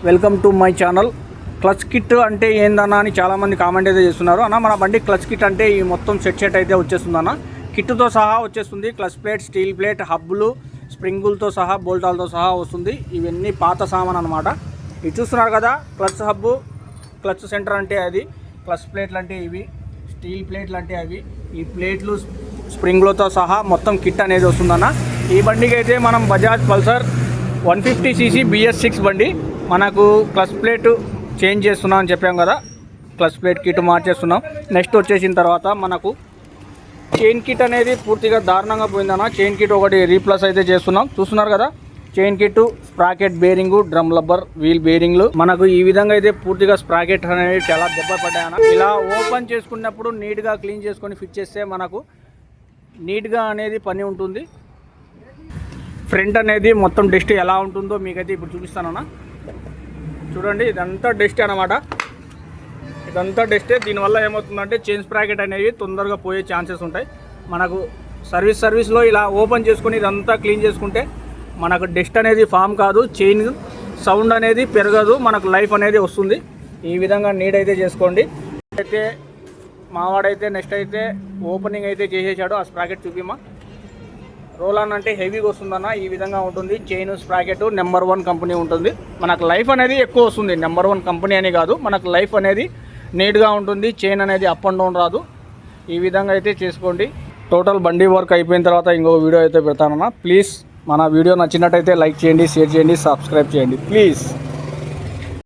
Welcome to my channel. Clutch kit అంటే ఏందన్నా అని చాలామంది కామెంట్ అయితే చేస్తున్నారు. అన్న మన బండి క్లచ్ కిట్ అంటే ఈ మొత్తం సెట్ అయితే వచ్చేస్తుందన్న. కిట్తో సహా వచ్చేస్తుంది. క్లచ్ ప్లేట్, స్టీల్ ప్లేట్, హబ్బులు, స్ప్రింగులతో సహా, బోల్టాలతో సహా వస్తుంది. ఇవన్నీ పాత సామాన్ అనమాట. ఇది చూస్తున్నారు కదా, క్లచ్ హబ్బు, క్లచ్ సెంటర్ అంటే అది, క్లచ్ ప్లేట్లు అంటే ఇవి, స్టీల్ ప్లేట్లు అంటే అవి, ఈ ప్లేట్లు స్ప్రింగ్లతో సహా మొత్తం కిట్ అనేది వస్తుందన్న. ఈ బండికి అయితే మనం బజాజ్ పల్సర్ 150cc BS6 బండి. మనకు క్లచ్ ప్లేట్ చేంజ్ చేస్తున్నాం అని చెప్పాం కదా, క్లచ్ ప్లేట్ కిట్ మార్చేస్తున్నాం. నెక్స్ట్ వచ్చేసిన తర్వాత మనకు చైన్ కిట్ అనేది పూర్తిగా దారుణంగా పోయిందన్న. చైన్ కిట్ ఒకటి రీప్లేస్ అయితే చేస్తున్నాం. చూస్తున్నారు కదా, chain kit, sprocket bearing, drum rubber, wheel బేరింగ్లు మనకు ఈ విధంగా అయితే పూర్తిగా స్ప్రాకెట్ అనేది చాలా దెబ్బ పడ్డాయన్న. ఇలా ఓపెన్ చేసుకున్నప్పుడు నీట్గా క్లీన్ చేసుకొని ఫిట్ చేస్తే మనకు నీట్గా అనేది పని ఉంటుంది. ఫ్రంట్ అనేది మొత్తం డస్ట్ ఎలా ఉంటుందో మీకైతే ఇప్పుడు చూపిస్తానన్నా. చూడండి, ఇదంతా డస్ట్ అనమాట. ఇదంతా డస్టే. దీనివల్ల ఏమవుతుందంటే చైన్ స్ప్రాకెట్ అనేవి తొందరగా పోయే ఛాన్సెస్ ఉంటాయి. మనకు సర్వీస్లో ఇలా ఓపెన్ చేసుకొని ఇదంతా క్లీన్ చేసుకుంటే మనకు డస్ట్ అనేది ఫామ్ కాదు, చైన్ సౌండ్ అనేది పెరగదు, మనకు లైఫ్ అనేది వస్తుంది. ఈ విధంగా నీట్ అయితే చేసుకోండి. అయితే మావాడైతే నెక్స్ట్ అయితే ఓపెనింగ్ అయితే చేసేసాడు. ఆ స్ప్రాకెట్ చూపిమా. రోల్ ఆన్ అంటే హెవీగా వస్తుందన్న. ఈ విధంగా ఉంటుంది. చైన్ స్ప్రాకెట్ నెంబర్ 1 కంపెనీ ఉంటుంది. మనకు లైఫ్ అనేది ఎక్కువ వస్తుంది. నెంబర్ 1 కంపెనీ అని కాదు, మనకు లైఫ్ అనేది నీట్గా ఉంటుంది. చైన్ అనేది అప్ అండ్ డౌన్ రాదు. ఈ విధంగా అయితే చేసుకోండి. టోటల్ బండి వర్క్ అయిపోయిన తర్వాత ఇంకో వీడియో అయితే పెడతానన్నా. ప్లీజ్ మన వీడియో నచ్చినట్టయితే లైక్ చేయండి, షేర్ చేయండి, సబ్స్క్రైబ్ చేయండి ప్లీజ్.